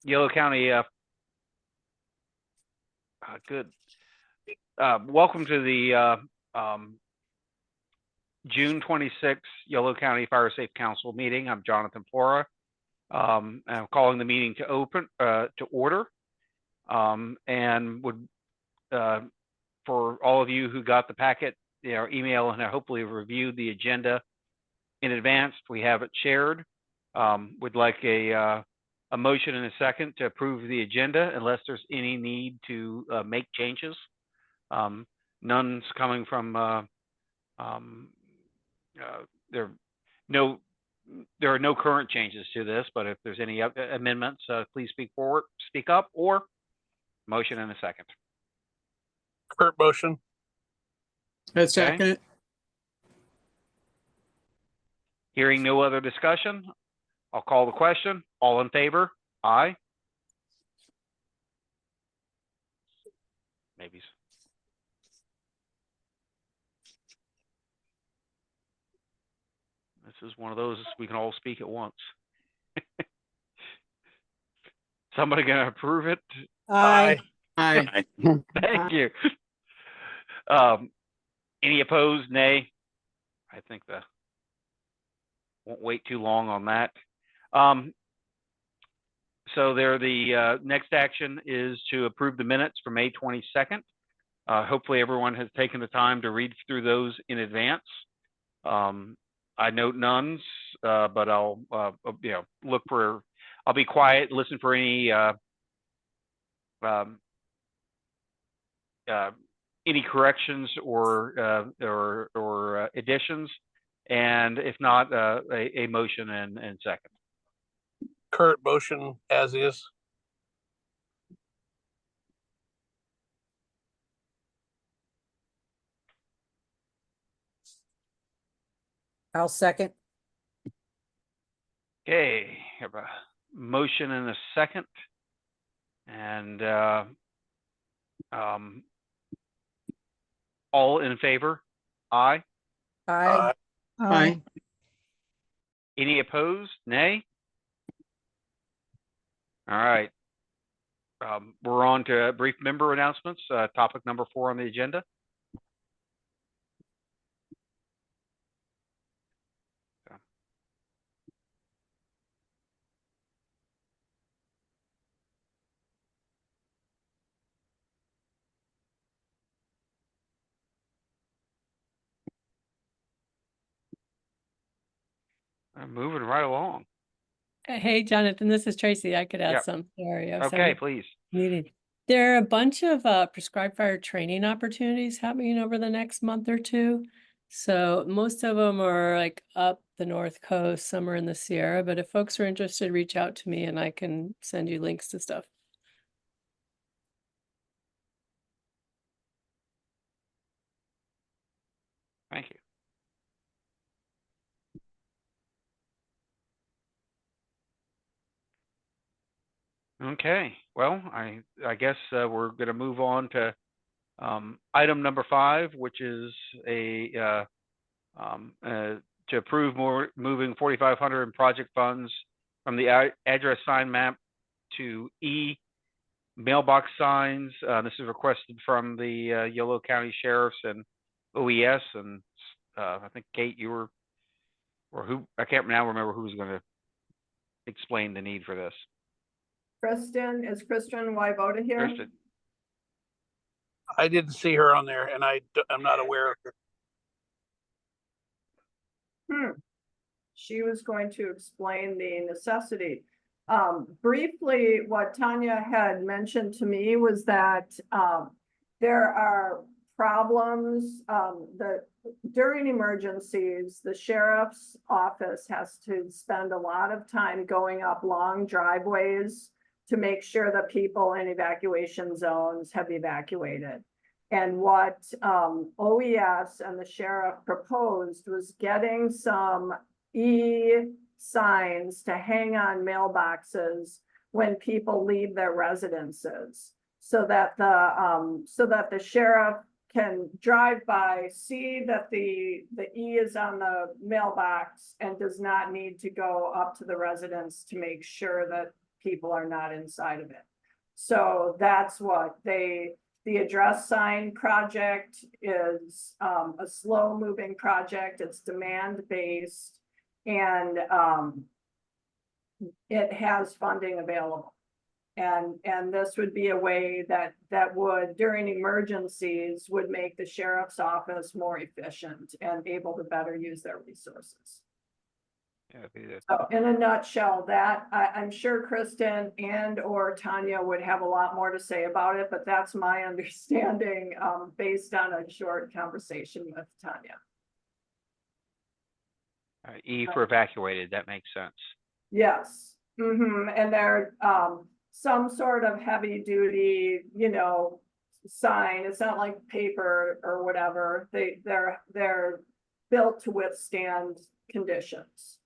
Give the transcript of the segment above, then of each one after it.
Yolo County, good. Welcome to the June 26th Yolo County Fire Safe Council meeting. I'm Jonathan Flora. I'm calling the meeting to order, and would for all of you who got the packet, email, and hopefully reviewed the agenda in advance. We have it shared. Would like a motion and a second to approve the agenda, unless there's any need to make changes. None's coming from there are no current changes to this, but if there's any amendments, please speak up, or motion and a second. Kurt motion. Let's second it. Hearing no other discussion, I'll call the question. All in favor? Aye. Maybe. This is one of those we can all speak at once. Somebody gonna approve it? Aye. Aye. Thank you. Any opposed? Nay. I think won't wait too long on that. So the next action is to approve the minutes for May 22nd. Hopefully everyone has taken the time to read through those in advance. I note none's, but I'll look for. I'll be quiet, listen for any corrections or additions, and if not, a motion and second. Kurt motion as is. I'll second. Okay, have a motion and a second, and all in favor? Aye. Aye. Aye. Any opposed? Nay. All right. We're on to brief member announcements. Topic number 4 on the agenda. I'm moving right along. Hey, Jonathan, this is Tracy. I could add Yep. some. Sorry. Okay, please. Muted. There are a bunch of prescribed fire training opportunities happening over the next month or two. So most of them are like up the North Coast, some are in the Sierra, but if folks are interested, reach out to me and I can send you links to stuff. Thank you. Okay, well, I guess we're going to move on to item number 5, which is to approve moving 4,500 in project funds from the address sign map to mailbox signs. This is requested from the Yolo County Sheriffs and OES, and I think Kate, you were, or who, I can't now remember who was going to explain the need for this. Kristen, is Kristen Wyvoda here? Kristen. I didn't see her on there, and I'm not aware of her. She was going to explain the necessity. Briefly, what Tanya had mentioned to me was that there are problems during emergencies. The sheriff's office has to spend a lot of time going up long driveways to make sure that people in evacuation zones have evacuated. And what OES and the sheriff proposed was getting some signs to hang on mailboxes when people leave their residences, so that the sheriff can drive by, see that the E is on the mailbox, and does not need to go up to the residence to make sure that people are not inside of it. So that's what the address sign project is a slow moving project. It's demand based, and it has funding available. And this would be a way that would, during emergencies, would make the sheriff's office more efficient and able to better use their resources. Yeah, So in a nutshell, that I'm sure Kristen and or Tanya would have a lot more to say about it, but that's my understanding based on a short conversation with Tanya. E for evacuated, that makes sense. Yes. And they're some sort of heavy duty, you know, sign. It's not like paper or whatever. They're built to withstand conditions.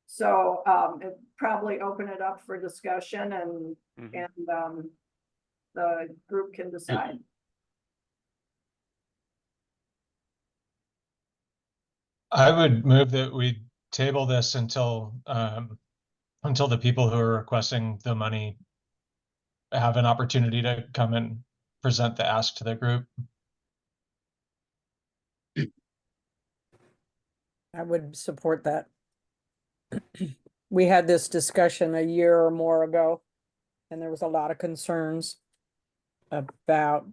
So it probably open it up for discussion, and the group can decide. I would move that we table this until the people who are requesting the money have an opportunity to come and present the ask to the group. I would support that. We had this discussion a year or more ago, and there was a lot of concerns about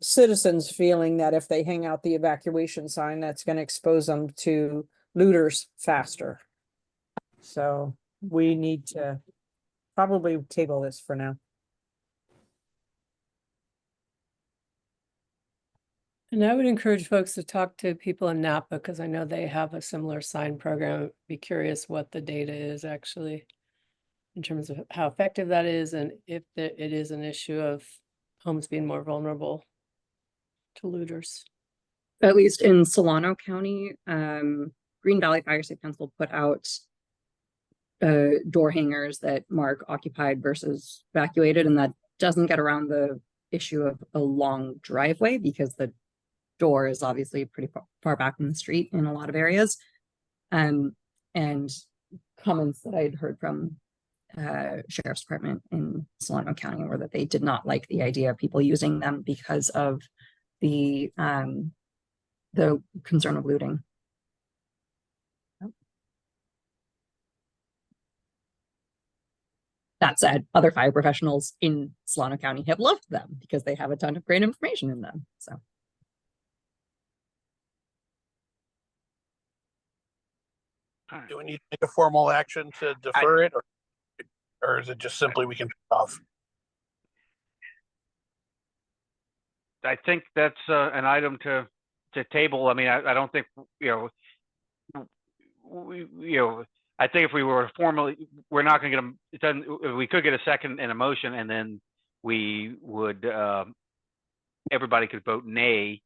citizens feeling that if they hang out the evacuation sign, that's going to expose them to looters faster. So we need to probably table this for now. And I would encourage folks to talk to people in Napa, because I know they have a similar sign program. Be curious what the data is actually in terms of how effective that is, and if it is an issue of homes being more vulnerable to looters. At least in Solano County, Green Valley Fire Safe Council put out door hangers that mark occupied versus evacuated, and that doesn't get around the issue of a long driveway because the door is obviously pretty far back from the street in a lot of areas. And comments that I'd heard from Sheriff's Department in Solano County were that they did not like the idea of people using them because of the concern of looting. That said, other fire professionals in Solano County have loved them because they have a ton of great information in them. So. Do we need to make a formal action to defer it, or is it just simply we can turn it off? I think that's an item to table. I mean, I don't think, I think if we were formally, we're not going to get them. It doesn't. We could get a second and a motion, and then we would. Everybody could vote nay,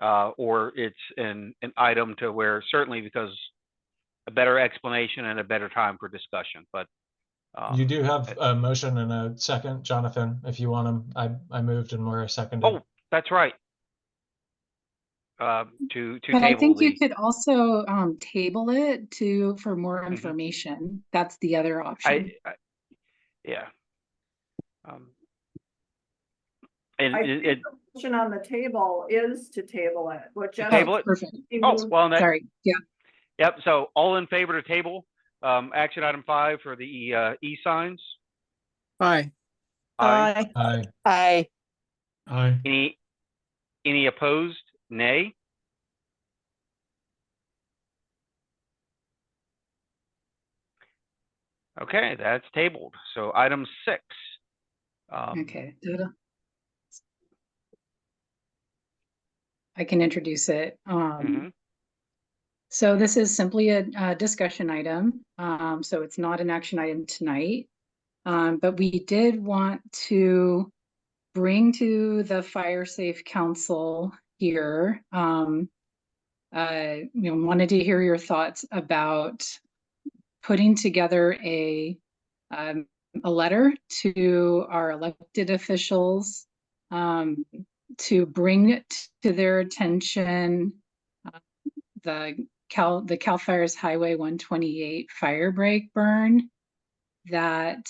or it's an item to where certainly because a better explanation and a better time for discussion. But you do have a motion and a second, Jonathan. If you want them, I moved and Laura seconded. Oh, that's right. To But table I think you could also table it for more information. That's the other option. Yeah. I think the motion on the table is to table it. What table it? Perfect. Oh, well, Sorry. Yeah. Yep. So all in favor to table action item 5 for the e-signs? Aye. Aye. Aye. Aye. Aye. Any opposed? Nay. Okay, that's tabled. So item 6. Okay. I can introduce it. So this is simply a discussion item. So it's not an action item tonight. But we did want to bring to the Fire Safe Council here, wanted to hear your thoughts about putting together a letter to our elected officials to bring to their attention the the Cal Fire's Highway 128 fire break burn that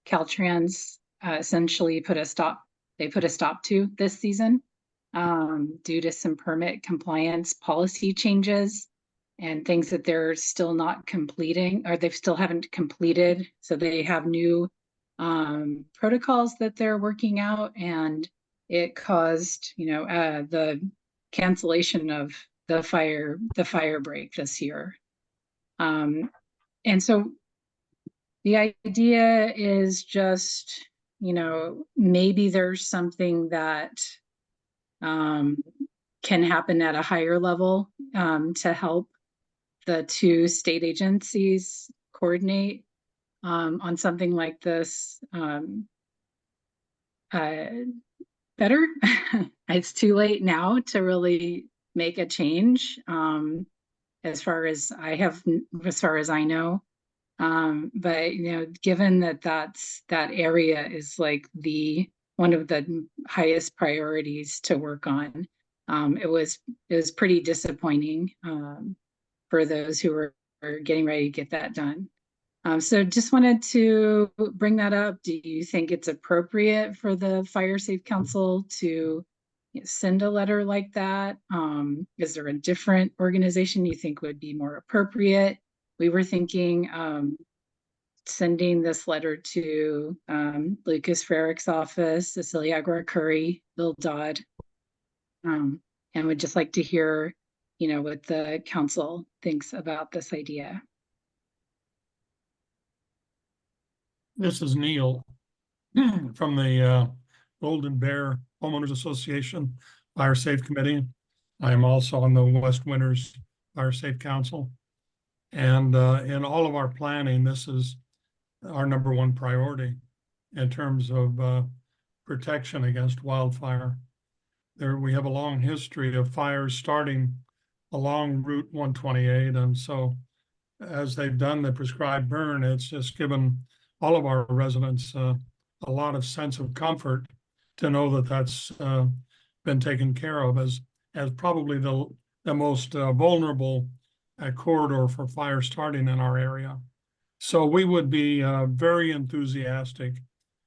Caltrans essentially put a stop to this season due to some permit compliance policy changes and things that they're still not completing, or they still haven't completed. So they have new protocols that they're working out, and it caused, the cancellation of the fire break this year. And so the idea is just, maybe there's something that can happen at a higher level to help the two state agencies coordinate on something like this better. It's too late now to really make a change as far as I know. But given that that area is like one of the highest priorities to work on, it was pretty disappointing for those who were getting ready to get that done. So just wanted to bring that up. Do you think it's appropriate for the Fire Safe Council to send a letter like that? Is there a different organization you think would be more appropriate? We were thinking sending this letter to Lucas Frerich's office, Cecilia Aguirre-Curry, Bill Dodd, and would just like to hear, what the council thinks about this idea. This is Neil from the Golden Bear Homeowners Association Fire Safe Committee. I am also on the West Winters Fire Safe Council. And in all of our planning, this is our number one priority in terms of protection against wildfire. We have a long history of fires starting along Route 128. And so as they've done the prescribed burn, it's just given all of our residents a lot of sense of comfort to know that that's been taken care of as probably the most vulnerable corridor for fire starting in our area. So we would be very enthusiastic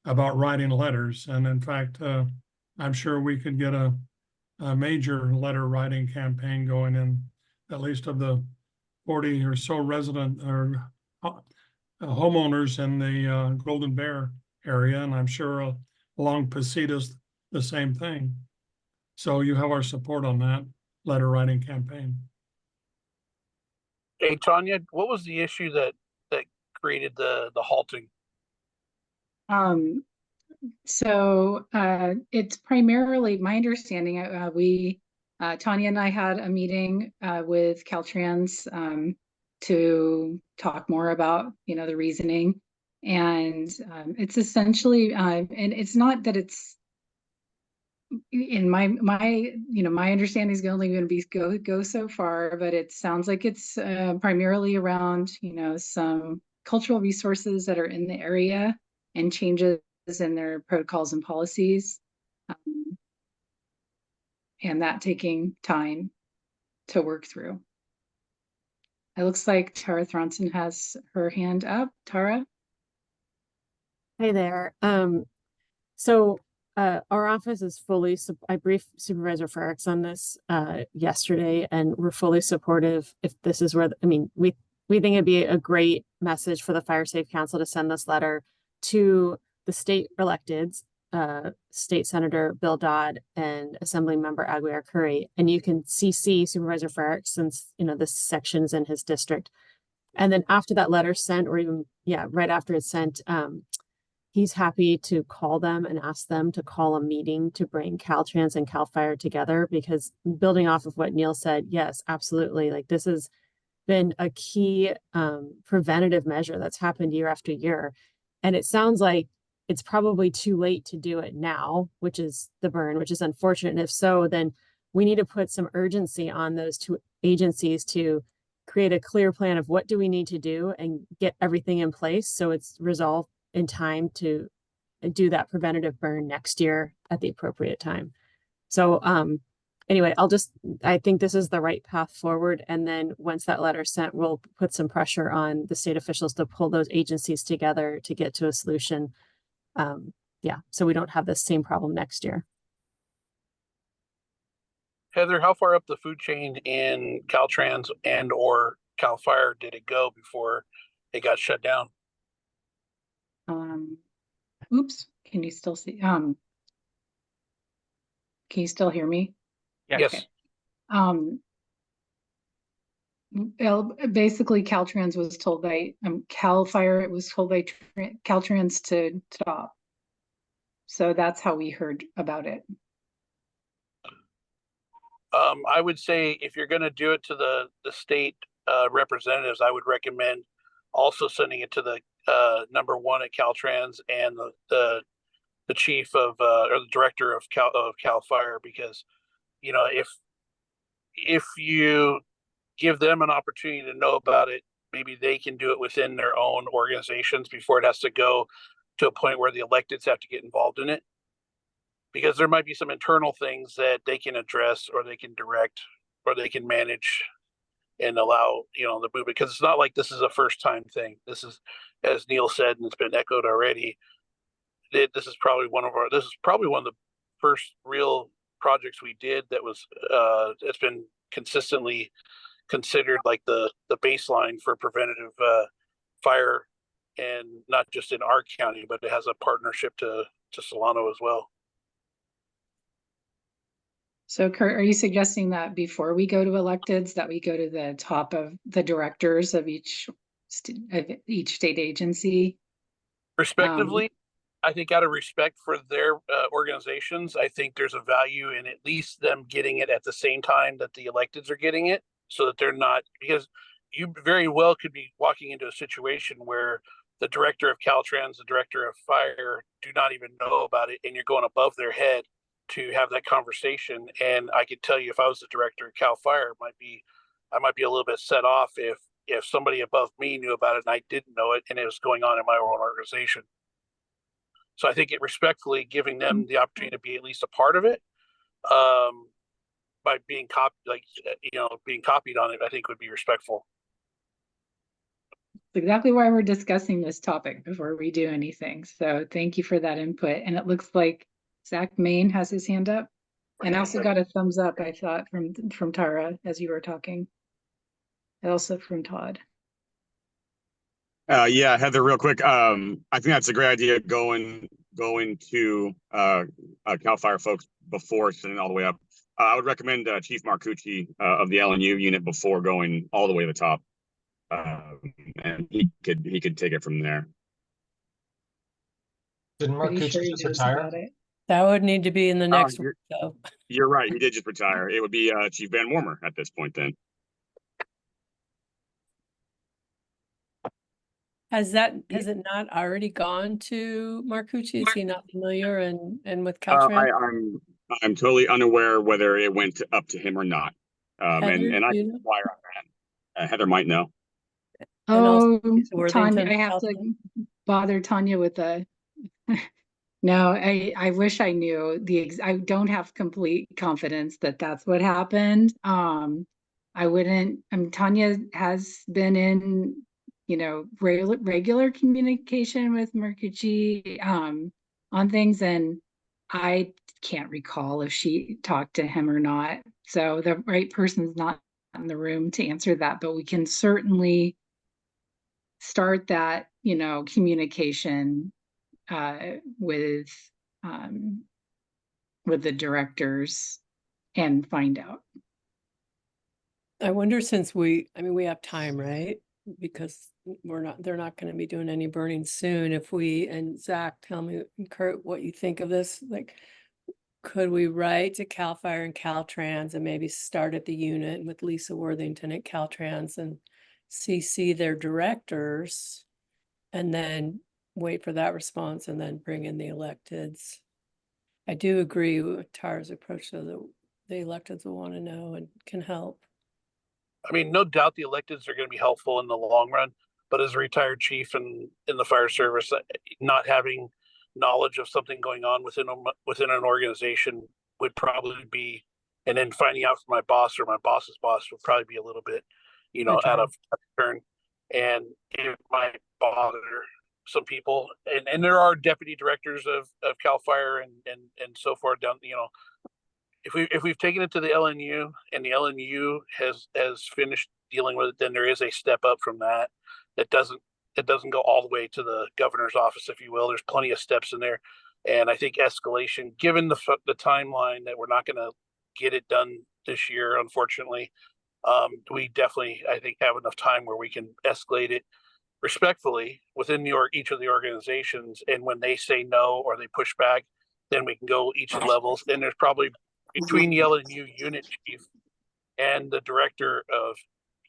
about writing letters. And in fact, I'm sure we could get a major letter writing campaign going in at least of the 40 or so resident or homeowners in the Golden Bear area. And I'm sure along Pasitas, the same thing. So you have our support on that letter writing campaign. Hey, Tanya, what was the issue that created the halting? So it's primarily my understanding. Tanya and I had a meeting with Caltrans to talk more about the reasoning, and it's essentially and it's not that it's in my understanding is only going to be go so far, but it sounds like it's primarily around some cultural resources that are in the area and changes in their protocols and policies, and that taking time to work through. It looks like Tara Thronson has her hand up. Tara? Hi there. So our office is fully, I briefed Supervisor Frerichs on this yesterday, and we're fully supportive if this is where, we think it'd be a great message for the Fire Safe Council to send this letter to the state electeds, State Senator Bill Dodd and Assembly Member Aguirre-Curry, and you can CC Supervisor Frerichs since this section's in his district. And then after that letter's sent, or even right after it's sent, he's happy to call them and ask them to call a meeting to bring Caltrans and Cal Fire together, because building off of what Neil said, yes, absolutely. Like, this has been a key preventative measure that's happened year after year. And it sounds like it's probably too late to do it now, which is the burn, which is unfortunate. And if so, then we need to put some urgency on those two agencies to create a clear plan of what do we need to do and get everything in place so it's resolved in time to do that preventative burn next year at the appropriate time. So anyway, I think this is the right path forward. And then once that letter's sent, we'll put some pressure on the state officials to pull those agencies together to get to a solution. Yeah, so we don't have the same problem next year. Heather, how far up the food chain in Caltrans and or Cal Fire did it go before it got shut down? Oops, can you still see? Can you still hear me? Yes. Okay. Well, basically Caltrans was told by Cal Fire, it was told by Caltrans to stop. So that's how we heard about it. I would say if you're going to do it to the state representatives, I would recommend also sending it to the number one at Caltrans and the chief of or the director of Cal Fire, because you know if you give them an opportunity to know about it, maybe they can do it within their own organizations before it has to go to a point where the electeds have to get involved in it. Because there might be some internal things that they can address or they can direct or they can manage and allow, the movement. Because it's not like this is a first time thing. This is, as Neil said, and it's been echoed already, this is probably one of the first real projects we did that was it's been consistently considered like the baseline for preventative fire, and not just in our county, but it has a partnership to Solano as well. So Kurt, are you suggesting that before we go to electeds, that we go to the top of the directors of each state agency? Respectively, I think out of respect for their organizations, I think there's a value in at least them getting it at the same time that the electeds are getting it, so that they're not, because you very well could be walking into a situation where the director of Caltrans, the director of fire do not even know about it, and you're going above their head to have that conversation. And I could tell you, if I was the director of Cal Fire, I might be a little bit set off if somebody above me knew about it and I didn't know it, and it was going on in my own organization. So I think it respectfully giving them the opportunity to be at least a part of it, by being being copied on it, I think would be respectful. Exactly why we're discussing this topic before we do anything. So thank you for that input. And it looks like Zach Main has his hand up, and I also got a thumbs up, I thought, from Tara as you were talking, and also from Todd. Yeah, Heather, real quick. I think that's a great idea going to Cal Fire folks before sending all the way up. I would recommend Chief Marcucci of the LNU unit before going all the way to the top, and he could take it from there. Didn't Marcucci just retire? That would need to be in the next week, though. You're right. He did just retire. It would be Chief Van Warmer at this point then. Has it not already gone to Marcucci? Is he not familiar and with Caltrans? I'm totally unaware whether it went up to him or not. Heather, and I can inquire on that. Heather might know. Oh, Tanya, I have to bother Tanya with the. No, I wish I knew I don't have complete confidence that that's what happened. I wouldn't. Tanya has been in, regular communication with Marcucci on things, and I can't recall if she talked to him or not. So the right person's not in the room to answer that, but we can certainly start that, communication with the directors and find out. I wonder, since we have time, right? Because they're not going to be doing any burning soon. And Zach, tell me, Kurt, what you think of this. Like, could we write to Cal Fire and Caltrans and maybe start at the unit with Lisa Worthington at Caltrans and CC their directors, and then wait for that response and then bring in the electeds? I do agree with Tara's approach, so that the electeds will want to know and can help. I mean, no doubt the electeds are going to be helpful in the long run, but as a retired chief in the fire service, not having knowledge of something going on within an organization would probably be and then finding out from my boss or my boss's boss would probably be a little bit, out of turn, and it might bother some people. And there are deputy directors of CAL FIRE and so forth down, if we've taken it to the LNU and the LNU has finished dealing with it, then there is a step up from that. It doesn't go all the way to the governor's office, if you will. There's plenty of steps in there, and I think escalation, given the timeline that we're not going to get it done this year, unfortunately, we definitely, I think, have enough time where we can escalate it respectfully within each of the organizations, and when they say no or they push back, then we can go each of the levels. And there's probably between the LNU unit chief and the director of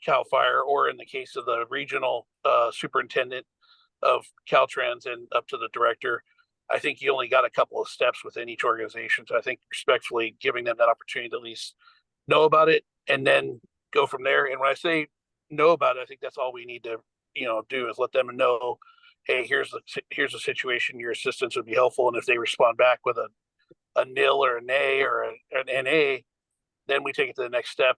CAL FIRE, or in the case of the regional superintendent of Caltrans and up to the director, I think you only got a couple of steps within each organization. So I think respectfully giving them that opportunity to at least know about it and then go from there. And when I say know about it, I think that's all we need to do is let them know, hey, here's the situation, your assistance would be helpful. And if they respond back with a nil or a nay or an NA, then we take it to the next step.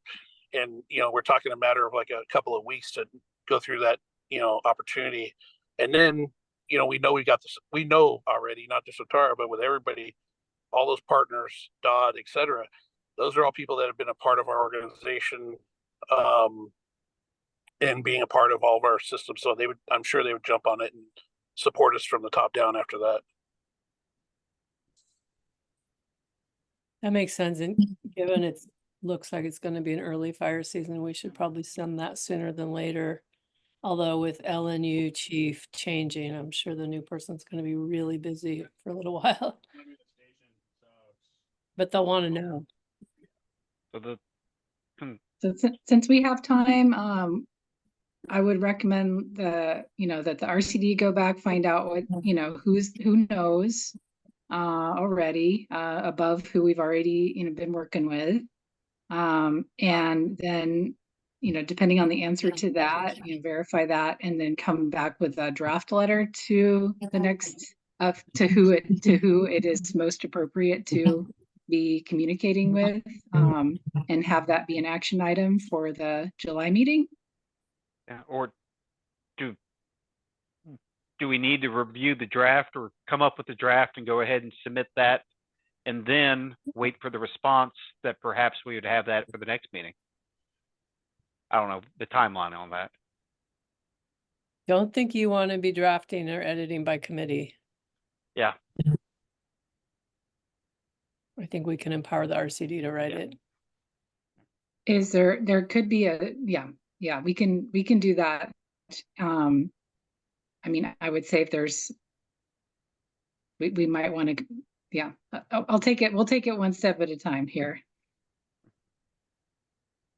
And we're talking a matter of like a couple of weeks to go through that opportunity. And then we know we know already, not just with Tara, but with everybody, all those partners, Dodd, etc. Those are all people that have been a part of our organization and being a part of all of our systems. So I'm sure they would jump on it and support us from the top down after that. That makes sense. And given it looks like it's going to be an early fire season, we should probably send that sooner than later. Although with LNU chief changing, I'm sure the new person's going to be really busy for a little while. But they'll want to know. So since we have time, I would recommend that the RCD go back, find out what, who knows already above who we've already, been working with. And then, depending on the answer to that, verify that and then come back with a draft letter to the next to who it is most appropriate to be communicating with, and have that be an action item for the July meeting. Yeah, or do we need to review the draft or come up with the draft and go ahead and submit that and then wait for the response that perhaps we would have that for the next meeting? I don't know the timeline on that. Don't think you want to be drafting or editing by committee. Yeah. I think we can empower the RCD to write it. Is there could be we can do that. I mean, I would say if there's, we might want to, I'll take it. We'll take it one step at a time here.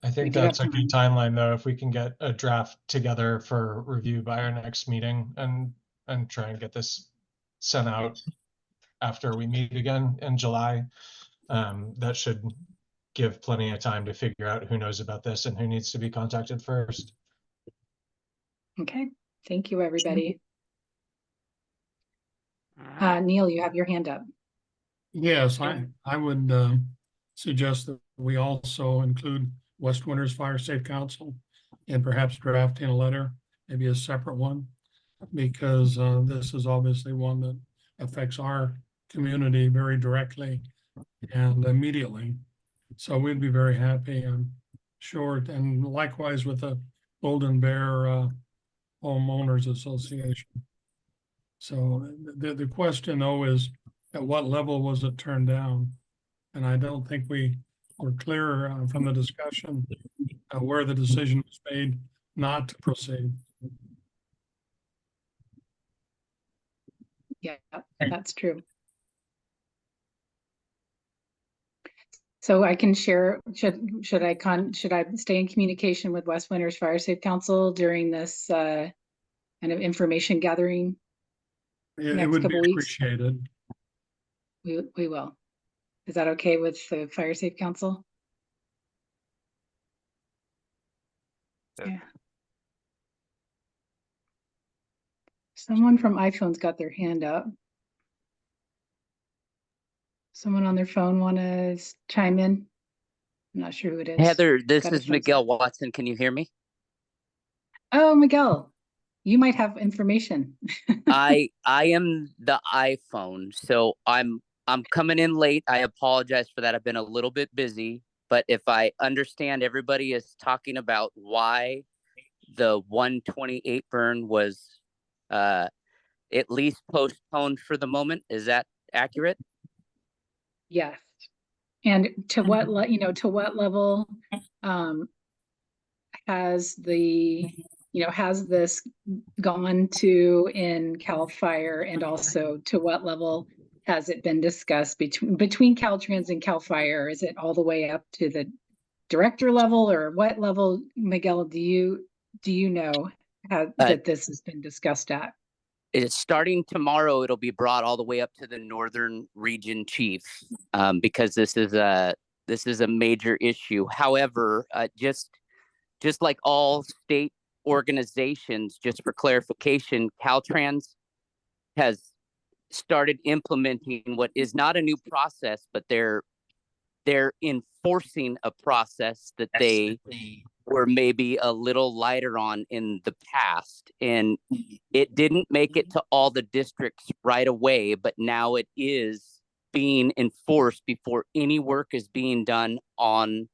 I think that's a good timeline, though, if we can get a draft together for review by our next meeting and try and get this sent out after we meet again in July. That should give plenty of time to figure out who knows about this and who needs to be contacted first. Okay, thank you, everybody. Neil, you have your hand up. Yes, I would suggest that we also include West Winters Fire Safe Council and perhaps drafting a letter, maybe a separate one, because this is obviously one that affects our community very directly and immediately. So we'd be very happy, I'm sure, and likewise with the Golden Bear Homeowners Association. So the question though is, at what level was it turned down? And I don't think we were clear from the discussion where the decision was made not to proceed. Yeah, that's true. So I can share, should I stay in communication with West Winters Fire Safe Council during this kind of information gathering? It would be appreciated. We will. Is that okay with the Fire Safe Council? Yeah. Someone from iPhone's got their hand up. Someone on their phone want to chime in? I'm not sure who it is. Heather, this Got a is thumbs Miguel up. Watson. Can you hear me? Oh, Miguel, you might have information. I am the iPhone, so I'm coming in late. I apologize for that. I've been a little bit busy, but if I understand, everybody is talking about why the 128 burn was at least postponed for the moment. Is that accurate? Yes. And to what to what level has has this gone to in CAL FIRE, and also to what level has it been discussed between Caltrans and CAL FIRE? Is it all the way up to the director level, or what level, Miguel, do you know that this has been discussed at? It's starting tomorrow. It'll be brought all the way up to the Northern Region Chief, because this is a major issue. However, just like all state organizations, just for clarification, Caltrans has started implementing what is not a new process, but they're enforcing a process that they were maybe a little lighter on in the past. And it didn't make it to all the districts right away, but now it is being enforced before any work is being done on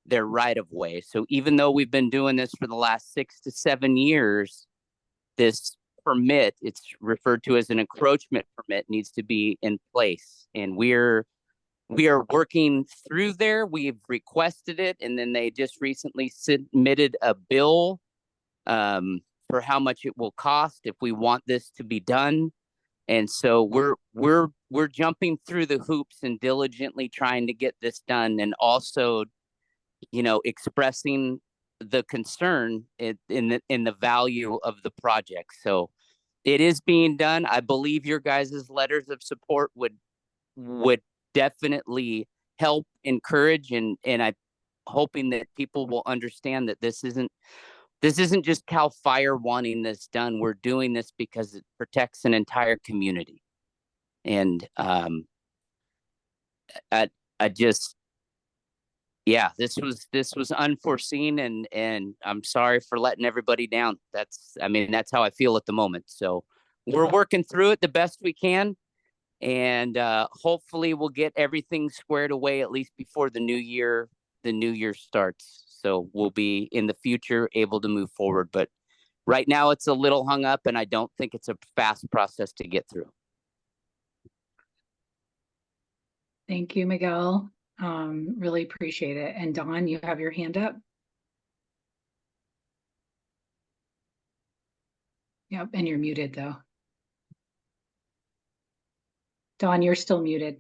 their right of way. So even though we've been doing this for the last 6 to 7 years, this permit, it's referred to as an encroachment permit, needs to be in place. And we are working through there. We've requested it, and then they just recently submitted a bill for how much it will cost if we want this to be done. And so we're jumping through the hoops and diligently trying to get this done, and also, expressing the concern in the value of the project. So it is being done. I believe your guys' letters of support would definitely help encourage, and I'm hoping that people will understand that this isn't just CAL FIRE wanting this done. We're doing this because it protects an entire community. And this was unforeseen, and I'm sorry for letting everybody down. That's how I feel at the moment. So we're working through it the best we can, and hopefully we'll get everything squared away at least before the new year starts. So we'll be in the future able to move forward. But right now it's a little hung up, and I don't think it's a fast process to get through. Thank you, Miguel. Really appreciate it. And Dawn, you have your hand up. Yep, and you're muted though. Dawn, you're still muted.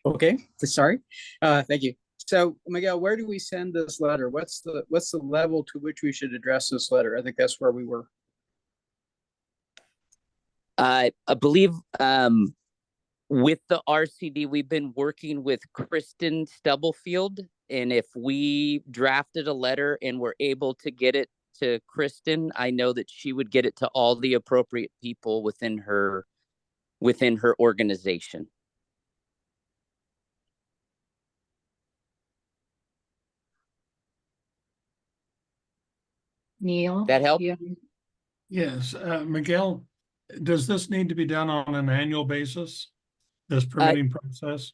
Okay, sorry. Thank you. So, Miguel, where do we send this letter? What's the level to which we should address this letter? I think that's where we were. I believe with the RCD, we've been working with Kristen Stubblefield, and if we drafted a letter and were able to get it to Kristen, I know that she would get it to all the appropriate people within her organization. Neil, that help? Yes, Miguel, does this need to be done on an annual basis, this permitting process?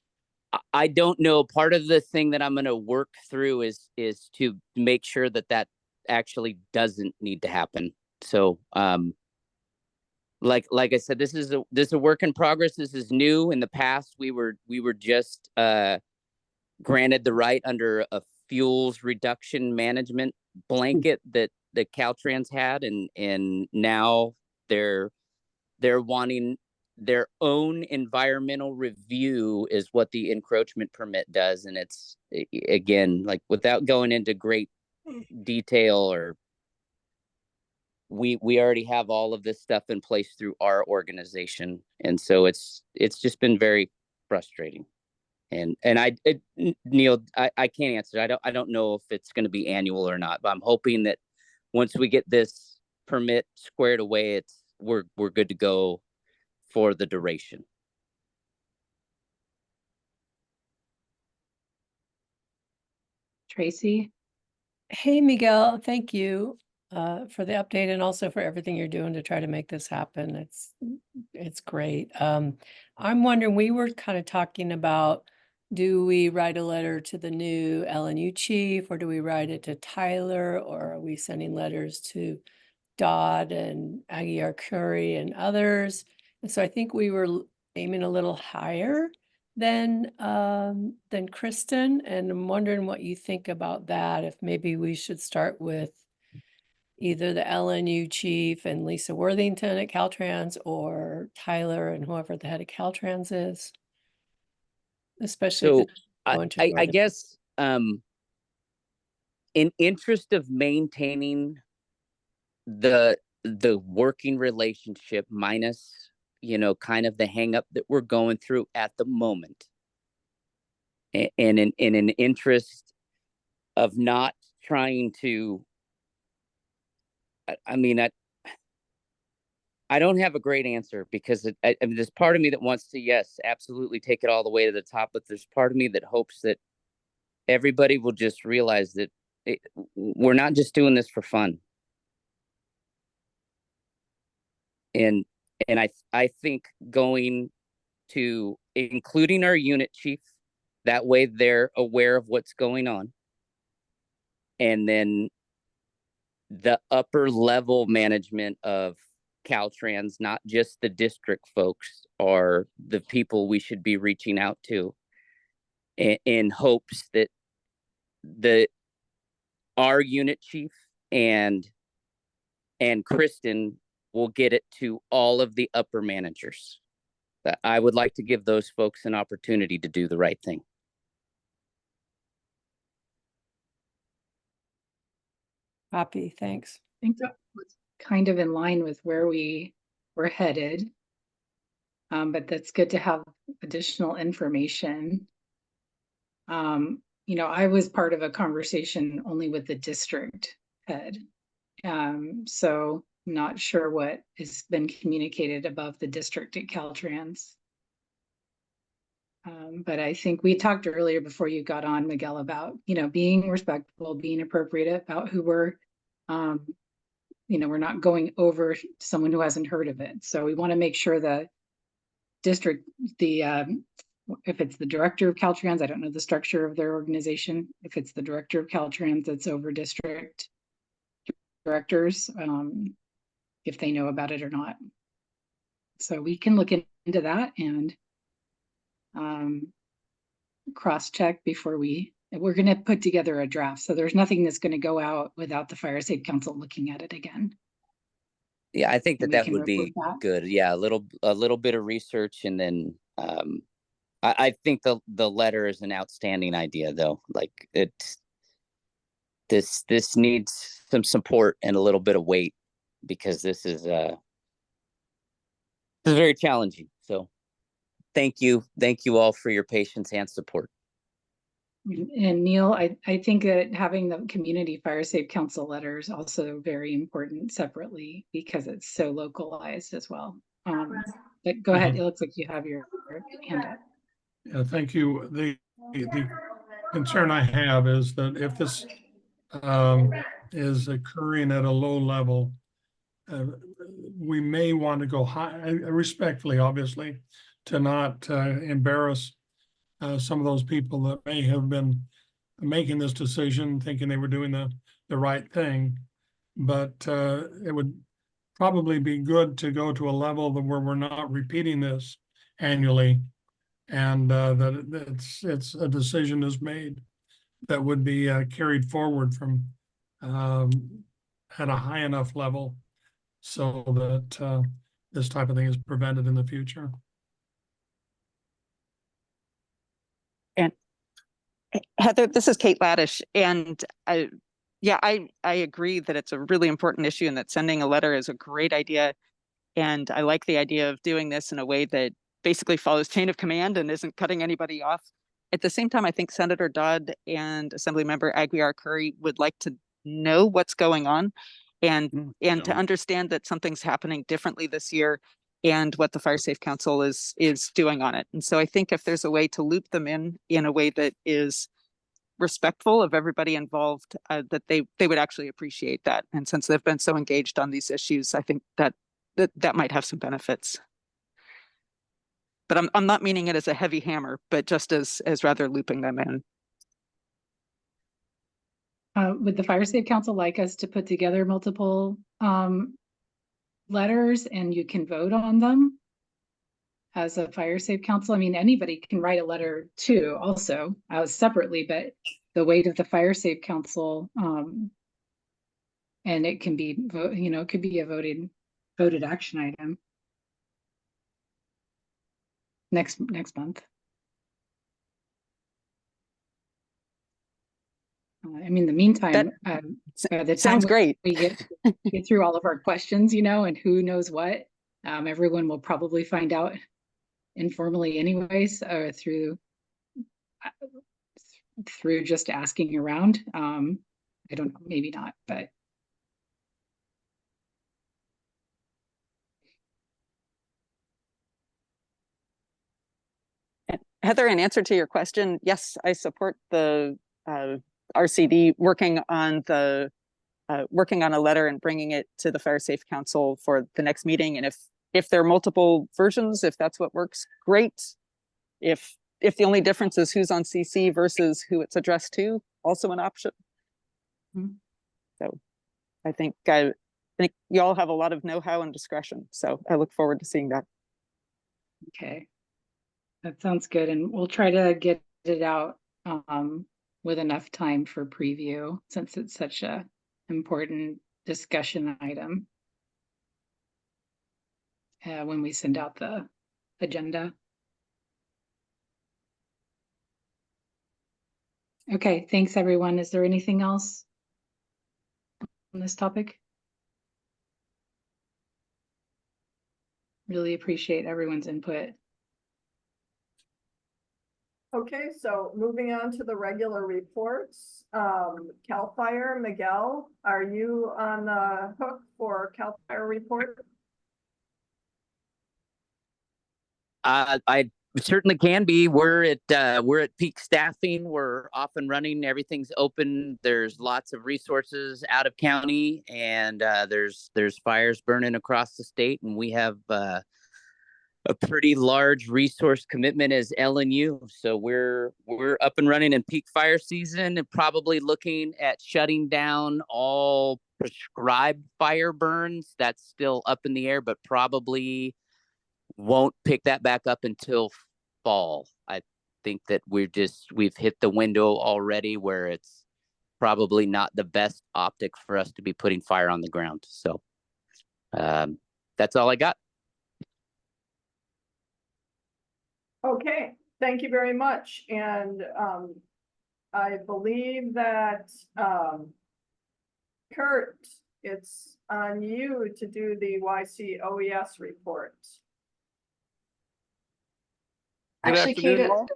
I don't know. Part of the thing that I'm going to work through is to make sure that actually doesn't need to happen. So, like I said, this is a work in progress. This is new. In the past, we were just granted the right under a fuels reduction management blanket that Caltrans had, and now they're wanting their own environmental review is what the encroachment permit does. And it's, again, like, without going into great detail, or we already have all of this stuff in place through our organization. And so it's just been very frustrating. And Neil, I can't answer. I don't know if it's going to be annual or not, but I'm hoping that once we get this permit squared away, we're good to go for the duration. Tracy. Hey, Miguel, thank you for the update and also for everything you're doing to try to make this happen. It's great. I'm wondering, we were kind of talking about, do we write a letter to the new LNU chief, or do we write it to Tyler, or are we sending letters to Dodd and Aguiar Curry and others? And so I think we were aiming a little higher than Kristen, and I'm wondering what you think about that, if maybe we should start with either the LNU chief and Lisa Worthington at Caltrans, or Tyler and whoever the head of Caltrans is, especially if So it's going to I write it. guess in interest of maintaining the working relationship minus, you know, kind of the hang up that we're going through at the moment, and in an interest of not trying to, I mean, I don't have a great answer, because I mean, there's part of me that wants to, yes, absolutely take it all the way to the top, but there's part of me that hopes that everybody will just realize that we're not just doing this for fun. And I think going to including our unit chief, that way they're aware of what's going on. And then the upper level management of Caltrans, not just the district folks, are the people we should be reaching out to, in hopes that our unit chief and Kristen will get it to all of the upper managers. I would like to give those folks an opportunity to do the right thing. Copy, thanks. I think that was kind of in line with where we were headed. But that's good to have additional information. You know, I was part of a conversation only with the district head. So I'm not sure what has been communicated above the district at Caltrans. But I think we talked earlier before you got on, Miguel, about, you know, being respectful, being appropriate about who we're, you know, we're not going over someone who hasn't heard of it. So we want to make sure the district, if it's the director of Caltrans, I don't know the structure of their organization. If it's the director of Caltrans that's over district directors, if they know about it or not. So we can look into that and cross-check before we're going to put together a draft. So there's nothing that's going to go out without the Fire Safe Council looking at it again. Yeah, I think And that would be good. Yeah, a little bit of research, and then I think the letter is an outstanding idea, though. Like, this needs some support and a little bit of weight, because this is very challenging. So thank you all for your patience and support. And Neil, I think that having the community Fire Safe Council letter is also very important separately, because it's so localized as well. But go ahead. It looks like you have your hand up. Yeah, thank you. The concern I have is that if this is occurring at a low level, we may want to go high, respectfully, obviously, to not embarrass some of those people that may have been making this decision, thinking they were doing the right thing. But it would probably be good to go to a level where we're not repeating this annually, and that it's a decision is made that would be carried forward from at a high enough level so that this type of thing is prevented in the future. And Heather, this is Kate Laddish, and I agree that it's a really important issue and that sending a letter is a great idea. And I like the idea of doing this in a way that basically follows chain of command and isn't cutting anybody off. At the same time, I think Senator Dodd and Assemblymember Aguiar Curry would like to know what's going on, and to understand that something's happening differently this year, and what the Fire Safe Council is doing on it. And so I think if there's a way to loop them in a way that is respectful of everybody involved, that they would actually appreciate that. And since they've been so engaged on these issues, I think that might have some benefits. But I'm not meaning it as a heavy hammer, but just as rather looping them in. Would the Fire Safe Council like us to put together multiple letters and you can vote on them as a Fire Safe Council? I mean, anybody can write a letter too, also separately, but the weight of the Fire Safe Council, and it can be it could be a voted action item next month. In the meantime, the sounds great. We get through all of our questions, and who knows what, everyone will probably find out informally anyways, or through just asking around. I don't know, maybe not, but. Heather, in answer to your question, yes, I support the RCD working on a letter and bringing it to the Fire Safe Council for the next meeting. And if there are multiple versions, if that's what works, great. If the only difference is who's on CC versus who it's addressed to, also an option. So I think you all have a lot of know-how and discretion. So I look forward to seeing that. Okay. That sounds good. And we'll try to get it out with enough time for preview, since it's such a important discussion item when we send out the agenda. Okay, thanks everyone. Is there anything else on this topic? Really appreciate everyone's input. Okay, so moving on to the regular reports. CAL FIRE, Miguel, are you on the hook for CAL FIRE report? I certainly can be. We're at peak staffing. We're off and running. Everything's open. There's lots of resources out of county, and there's fires burning across the state, and we have a pretty large resource commitment as LNU. So we're up and running in peak fire season, and probably looking at shutting down all prescribed fire burns. That's still up in the air, but probably won't pick that back up until fall. I think that we've hit the window already where it's probably not the best optic for us to be putting fire on the ground. So that's all I got. Okay, thank you very much. And I believe that Kurt, it's on you to do the YCOES report. Good Actually, afternoon, Kate, all.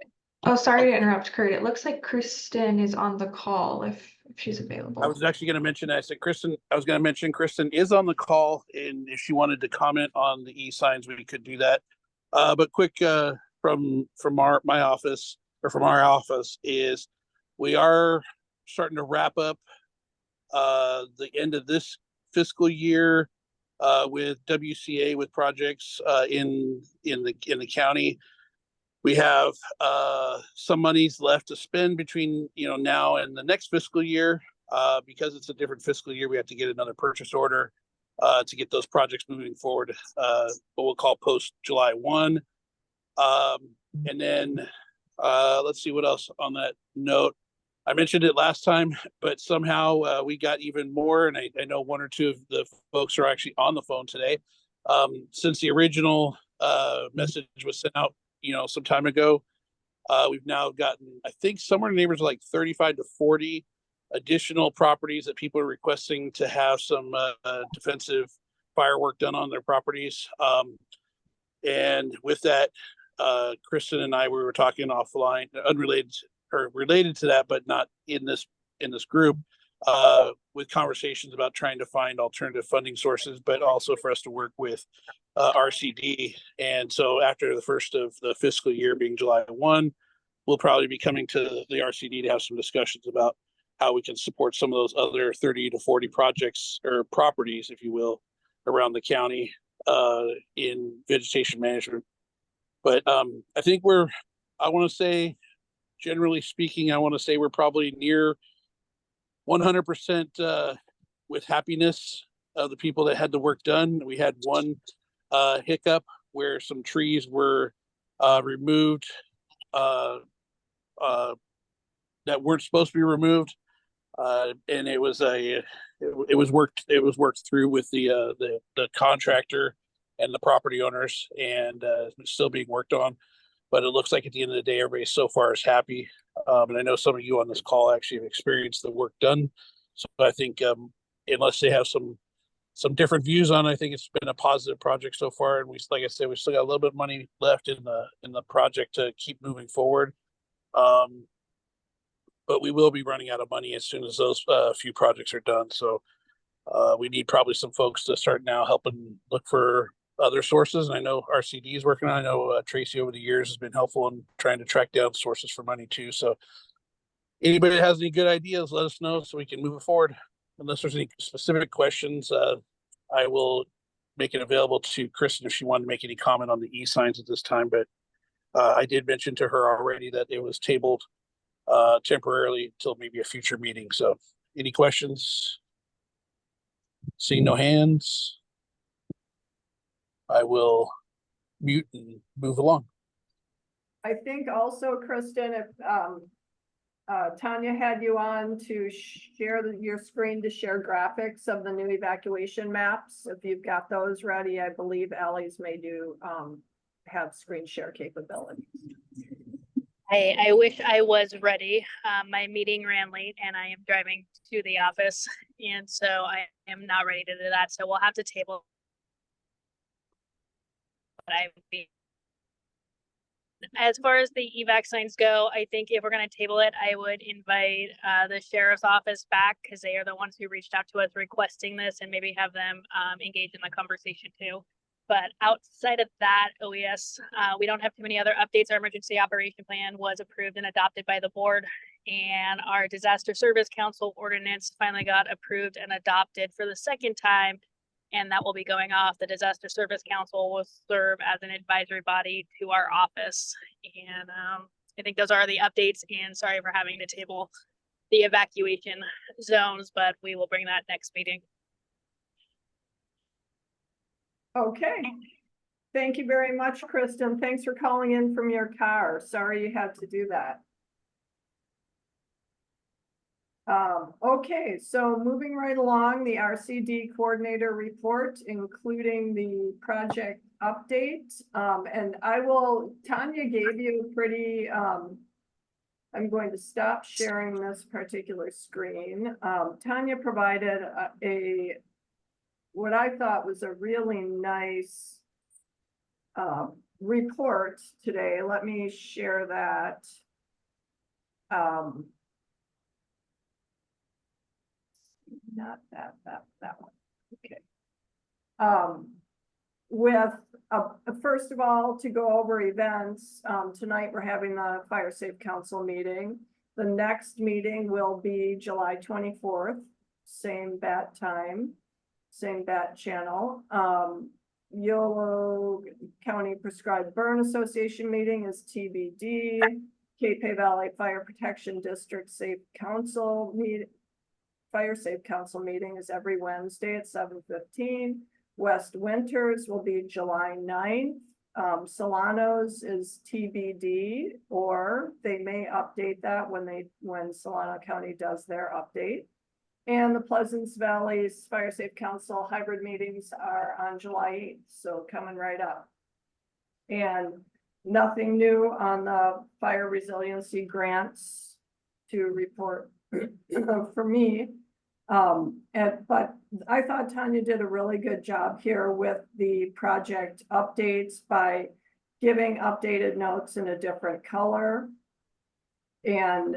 oh, sorry to interrupt, Kurt. It looks like Kristen is on the call if she's available. I was actually going to mention that. I was going to mention Kristen is on the call, and if she wanted to comment on the e-signs, we could do that. But quick from my office, or from our office, is we are starting to wrap up the end of this fiscal year with WCA, with projects in the county. We have some monies left to spend between now and the next fiscal year. Because it's a different fiscal year, we have to get another purchase order to get those projects moving forward, what we'll call post July 1. And then let's see what else on that note. I mentioned it last time, but somehow we got even more, and I know one or two of the folks are actually on the phone today. Since the original message was sent out some time ago, we've now gotten, I think, somewhere in the neighborhood of like 35 to 40 additional properties that people are requesting to have some defensive firework done on their properties. And with that, Kristen and I, we were talking offline, unrelated or related to that, but not in this group, with conversations about trying to find alternative funding sources, but also for us to work with RCD. And so after the first of the fiscal year being July 1, we'll probably be coming to the RCD to have some discussions about how we can support some of those other 30 to 40 projects or properties, if you will, around the county in vegetation management. But I think I want to say, generally speaking, we're probably near 100% with happiness of the people that had the work done. We had one hiccup where some trees were removed that weren't supposed to be removed, and it was worked through with the contractor and the property owners, and it's still being worked on. But it looks like at the end of the day, everybody so far is happy. And I know some of you on this call actually have experienced the work done. So I think unless they have some different views on it, I think it's been a positive project so far. And like I said, we still got a little bit of money left in the project to keep moving forward. But we will be running out of money as soon as those few projects are done. So we need probably some folks to start now helping look for other sources. And I know RCD is working on. I know Tracy over the years has been helpful in trying to track down sources for money too. So anybody that has any good ideas, let us know so we can move it forward. Unless there's any specific questions, I will make it available to Kristen if she wanted to make any comment on the e-signs at this time. But I did mention to her already that it was tabled temporarily until maybe a future meeting. So any questions? Seeing no hands, I will mute and move along. I think also, Kristen, if Tanya had you on to share your screen to share graphics of the new evacuation maps. If you've got those ready, I believe Allie's may do have screen share capabilities. I wish I was ready. My meeting ran late and I am driving to the office, and so I am not ready to do that. So we'll have to table. But as far as the evac signs go, I think if we're going to table it, I would invite the sheriff's office back, because they are the ones who reached out to us requesting this, and maybe have them engage in the conversation too. But outside of that, OES, we don't have too many other updates. Our emergency operation plan was approved and adopted by the board, and our disaster service council ordinance finally got approved and adopted for the second time. And that will be going off. The Disaster Service Council will serve as an advisory body to our office. And I think those are the updates, and sorry for having to table the evacuation zones, but we will bring that next meeting. Okay. Thank you very much, Kristen. Thanks for calling in from your car. Sorry you had to do that. Okay, so moving right along, the RCD coordinator report, including the project update. And Tanya gave you a pretty, I'm going to stop sharing this particular screen. Tanya provided what I thought was a really nice report today. Let me share that. Not that one. Okay. First of all, to go over events, tonight we're having the Fire Safe Council meeting. The next meeting will be July 24th, same bat time, same bat channel. Yolo County Prescribed Burn Association meeting is TBD. Cape Valley Fire Protection District Safe Council meeting. Fire Safe Council meeting is every Wednesday at 7:15. West Winters will be July 9th. Solano's is TBD, or they may update that when Solano County does their update. And the Pleasance Valley's Fire Safe Council hybrid meetings are on July 8th, so coming right up. And nothing new on the fire resiliency grants to report for me. But I thought Tanya did a really good job here with the project updates by giving updated notes in a different color. And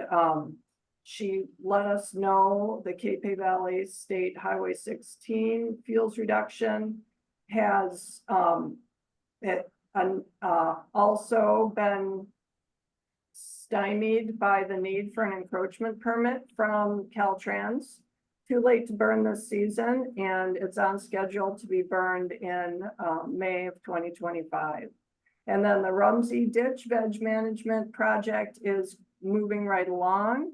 she let us know the Cape Valley State Highway 16 fuels reduction has also been stymied by the need for an encroachment permit from Caltrans. Too late to burn this season, and it's on schedule to be burned in May of 2025. And then the Rumsey Ditch Veg Management Project is moving right along.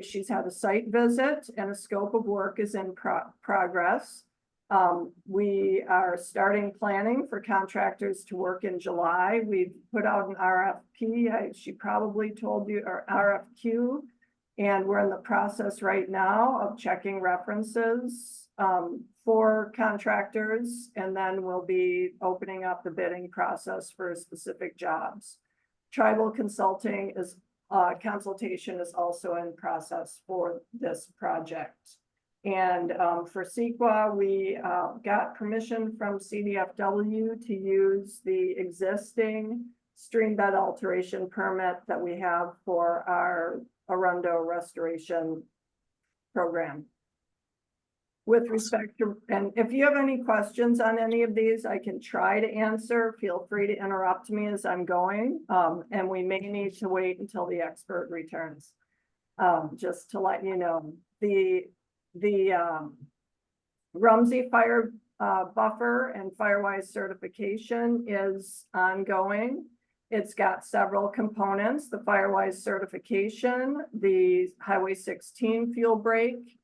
She's had a site visit and a scope of work is in progress. We are starting planning for contractors to work in July. We've put out an RFP, she probably told you, or RFQ, and we're in the process right now of checking references for contractors, and then we'll be opening up the bidding process for specific jobs. Tribal consulting is consultation is also in process for this project. And for CEQA, we got permission from CDFW to use the existing stream bed alteration permit that we have for our Arundo restoration program. With respect to, and if you have any questions on any of these, I can try to answer. Feel free to interrupt me as I'm going. And we may need to wait until the expert returns. Just to let you know, the Rumsey fire buffer and Firewise certification is ongoing. It's got several components: the Firewise certification, the Highway 16 fuel break,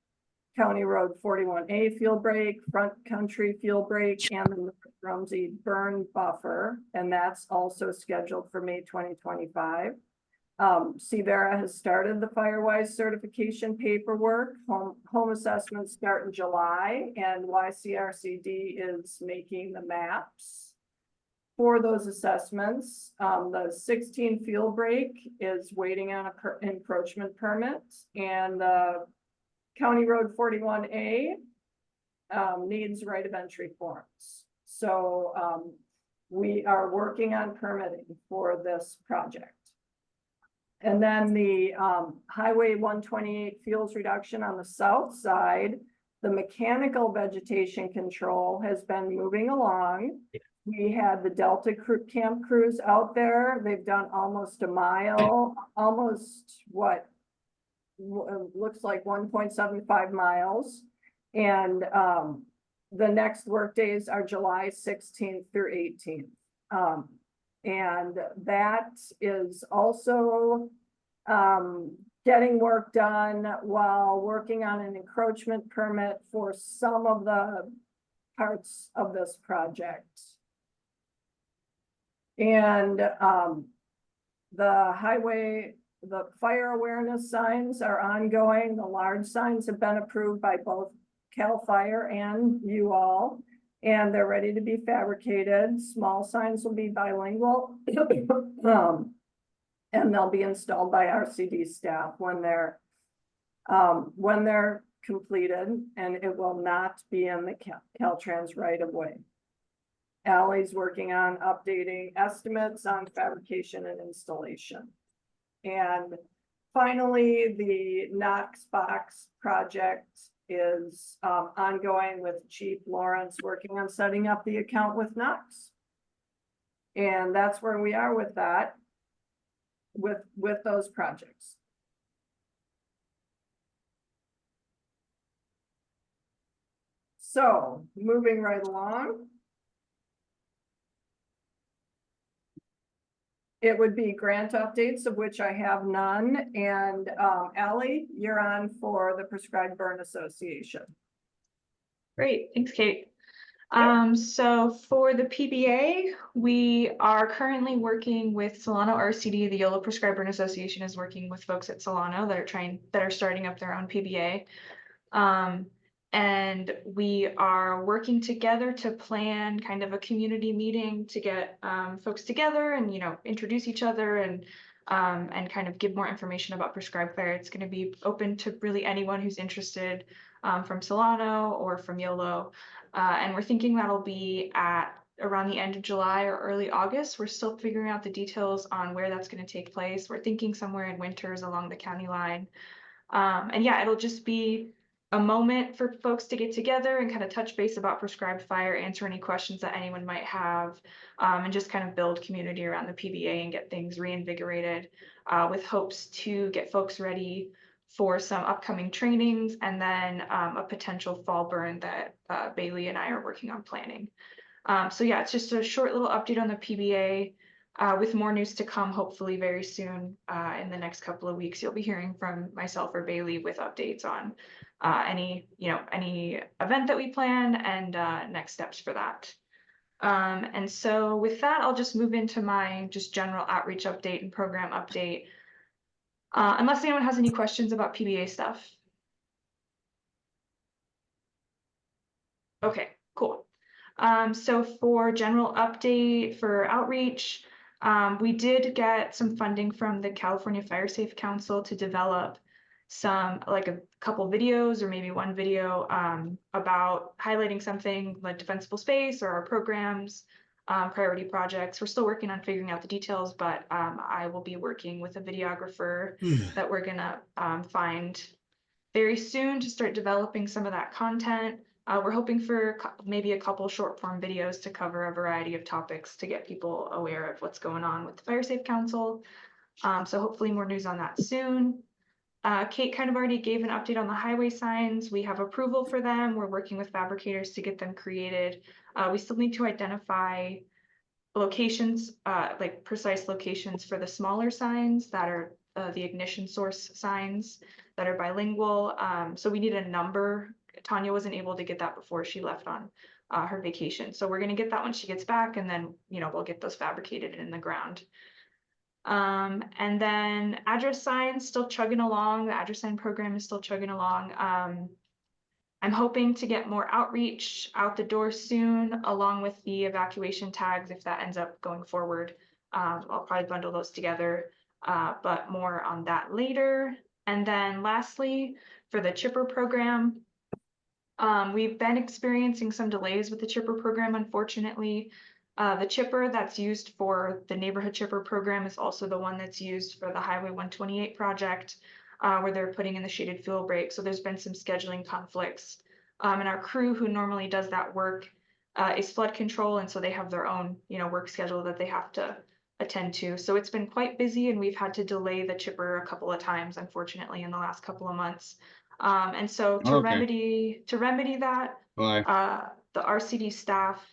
County Road 41A fuel break, front country fuel break, and the Rumsey burn buffer. And that's also scheduled for May 2025. CVERA has started the Firewise certification paperwork. Home assessments start in July, and YCRCD is making the maps for those assessments. The 16 fuel break is waiting on an encroachment permit, and the County Road 41A needs right of entry forms. So we are working on permitting for this project. And then the Highway 128 fuels reduction on the south side, the mechanical vegetation control has been moving along. We had the Delta Camp crews out there. They've done almost a mile, almost what looks like 1.75 miles. And the next work days are July 16th through 18th. And that is also getting work done while working on an encroachment permit for some of the parts of this project. And the fire awareness signs are ongoing. The large signs have been approved by both CAL FIRE and you all, and they're ready to be fabricated. Small signs will be bilingual, and they'll be installed by RCD staff when they're completed, and it will not be in the Caltrans right of way. Allie's working on updating estimates on fabrication and installation. And finally, the Knox box project is ongoing with Chief Lawrence working on setting up the account with Knox. And that's where we are with that, with those projects. So moving right along. It would be grant updates, of which I have none. And Allie, you're on for the Prescribed Burn Association. Great, thanks, Kate. So for the PBA, we are currently working with Solano RCD. The Yolo Prescribed Burn Association is working with folks at Solano that are starting up their own PBA. And we are working together to plan kind of a community meeting to get folks together and, introduce each other and kind of give more information about Prescribed Fire. It's going to be open to really anyone who's interested from Solano or from Yolo. And we're thinking that'll be at around the end of July or early August. We're still figuring out the details on where that's going to take place. We're thinking somewhere in Winters along the county line. And yeah, it'll just be a moment for folks to get together and kind of touch base about prescribed fire, answer any questions that anyone might have, and just kind of build community around the PBA and get things reinvigorated, with hopes to get folks ready for some upcoming trainings and then a potential fall burn that Bailey and I are working on planning. So yeah, it's just a short little update on the PBA. With more news to come, hopefully very soon. In the next couple of weeks, you'll be hearing from myself or Bailey with updates on any event that we plan and next steps for that. And so with that, I'll just move into my just general outreach update and program update. Unless anyone has any questions about PBA stuff. Okay, cool. So for general update for outreach, we did get some funding from the California Fire Safe Council to develop some, like a couple videos or maybe one video about highlighting something like defensible space or our programs, priority projects. We're still working on figuring out the details, but I will be working with a videographer that we're gonna find very soon to start developing some of that content. We're hoping for maybe a couple short form videos to cover a variety of topics to get people aware of what's going on with the Fire Safe Council. So hopefully more news on that soon. Kate kind of already gave an update on the highway signs. We have approval for them. We're working with fabricators to get them created. We still need to identify locations, like precise locations for the smaller signs that are the ignition source signs that are bilingual. So we need a number. Tanya wasn't able to get that before she left on her vacation. So we're gonna get that when she gets back, and then, you know, we'll get those fabricated in the ground. And then address signs still chugging along. The address sign program is still chugging along. I'm hoping to get more outreach out the door soon, along with the evacuation tags, if that ends up going forward. I'll probably bundle those together, but more on that later. And then lastly, for the chipper program, we've been experiencing some delays with the chipper program, unfortunately. The chipper that's used for the neighborhood chipper program is also the one that's used for the Highway 128 project, where they're putting in the shaded fuel break. So there's been some scheduling conflicts. And our crew who normally does that work is flood control. And so they have their own, you know, work schedule that they have to attend to. So it's been quite busy, and we've had to delay the chipper a couple of times, unfortunately, in the last couple of months. And so to remedy that, the RCD staff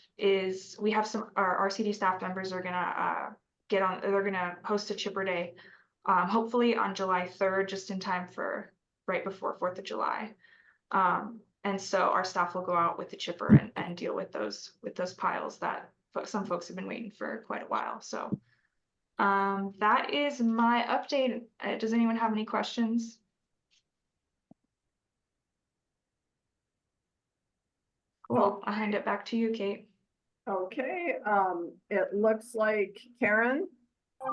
we have our RCD staff members are gonna they're gonna host a chipper day, hopefully on July 3rd, just in time for right before 4th of July. And so our staff will go out with the chipper and deal with those piles that some folks have been waiting for quite a while. So that is my update. Does anyone have any questions? Cool. I'll hand it back to you, Kate. Okay, it looks like Karen,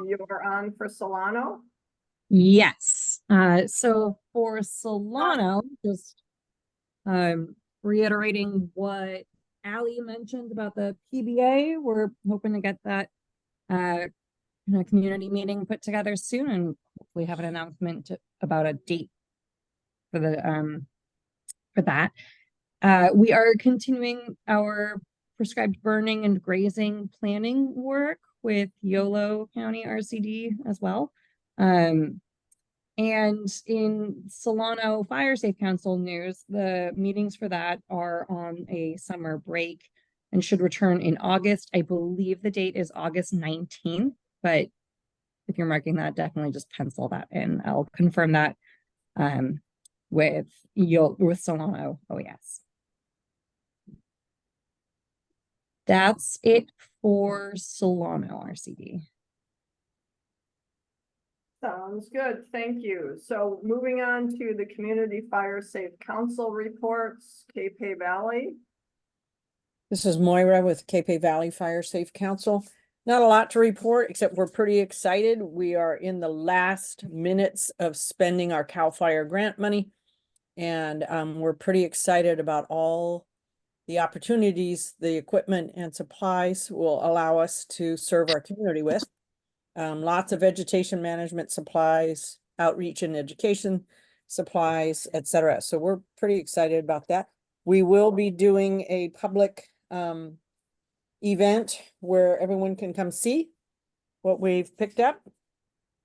you are on for Solano. Yes. So for Solano, just reiterating what Allie mentioned about the PBA, we're hoping to get that community meeting put together soon, and hopefully have an announcement about a date for the for that. We are continuing our prescribed burning and grazing planning work with Yolo County RCD as well. And in Solano Fire Safe Council news, the meetings for that are on a summer break and should return in August. I believe the date is August 19th, but if you're marking that, definitely just pencil that in. I'll confirm that with Solano OES. That's it for Solano RCD. Sounds good, thank you. So moving on to the Community Fire Safe Council reports, Cape Valley. This is Moira with Cape Valley Fire Safe Council. Not a lot to report, except we're pretty excited. We are in the last minutes of spending our CAL FIRE grant money. And we're pretty excited about all the opportunities, the equipment and supplies will allow us to serve our community with. Lots of vegetation management supplies, outreach and education, supplies, etc. So we're pretty excited about that. We will be doing a public event where everyone can come see what we've picked up,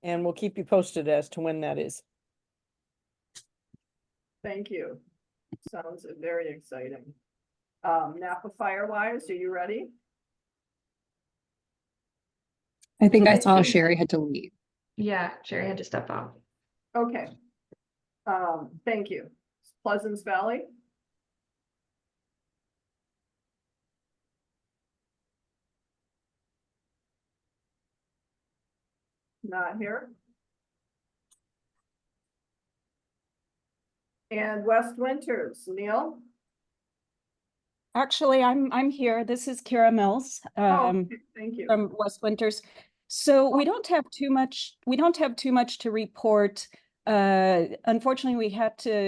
and we'll keep you posted as to when that is. Thank you. Sounds very exciting. Napa Firewise, are you ready? I think I saw Sherry had to leave. Yeah, Sherry had to step out. Okay. Thank you. Pleasance Valley? Not here. And West Winters, Neil? Actually, I'm here. This is Kara Mills, Okay, thank you. from West Winters. So we don't have too much to report. Unfortunately,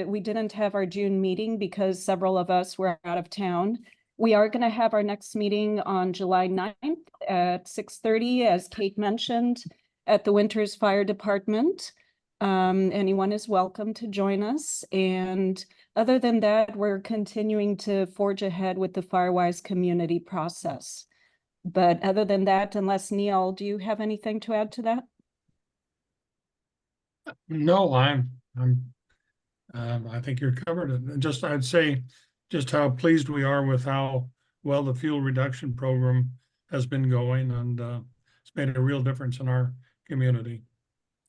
we didn't have our June meeting because several of us were out of town. We are going to have our next meeting on July 9th at 6:30, as Kate mentioned, at the Winters Fire Department. Anyone is welcome to join us. And other than that, we're continuing to forge ahead with the Firewise community process. But other than that, unless Neil, do you have anything to add to that? No, I think you're covered. And just, I'd say just how pleased we are with how well the fuel reduction program has been going, and it's made a real difference in our community.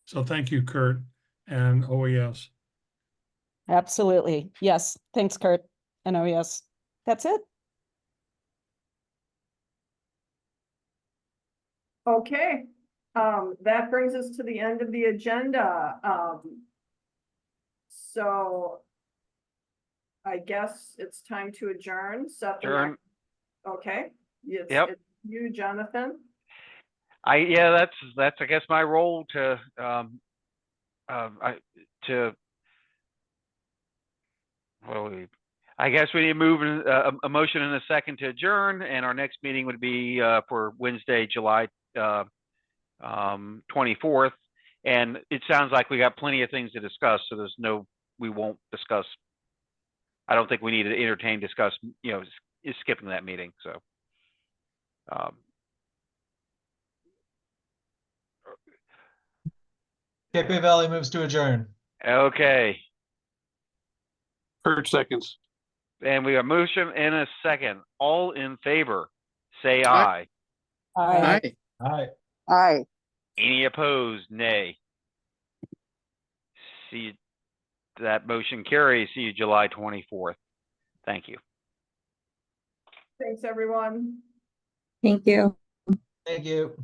So thank you, Kurt and OES. Absolutely. Yes. Thanks, Kurt. And OES. That's it. Okay, that brings us to the end of the agenda. So I guess it's time to adjourn. Adjourn. Okay, Yep. it's you, Jonathan. Yeah, that's I guess my role to I guess we need to move a motion in a second to adjourn, and our next meeting would be for Wednesday, July 24th. And it sounds like we got plenty of things to discuss, so we won't discuss. I don't think we need to discuss, skipping that meeting. So. Cape Valley moves to adjourn. Okay. Kurt seconds. And we have a motion and a second. All in favor, say aye. Aye. Aye. Aye. Any opposed, nay. See, that motion carries. See you July 24th. Thank you. Thanks, everyone. Thank you. Thank you.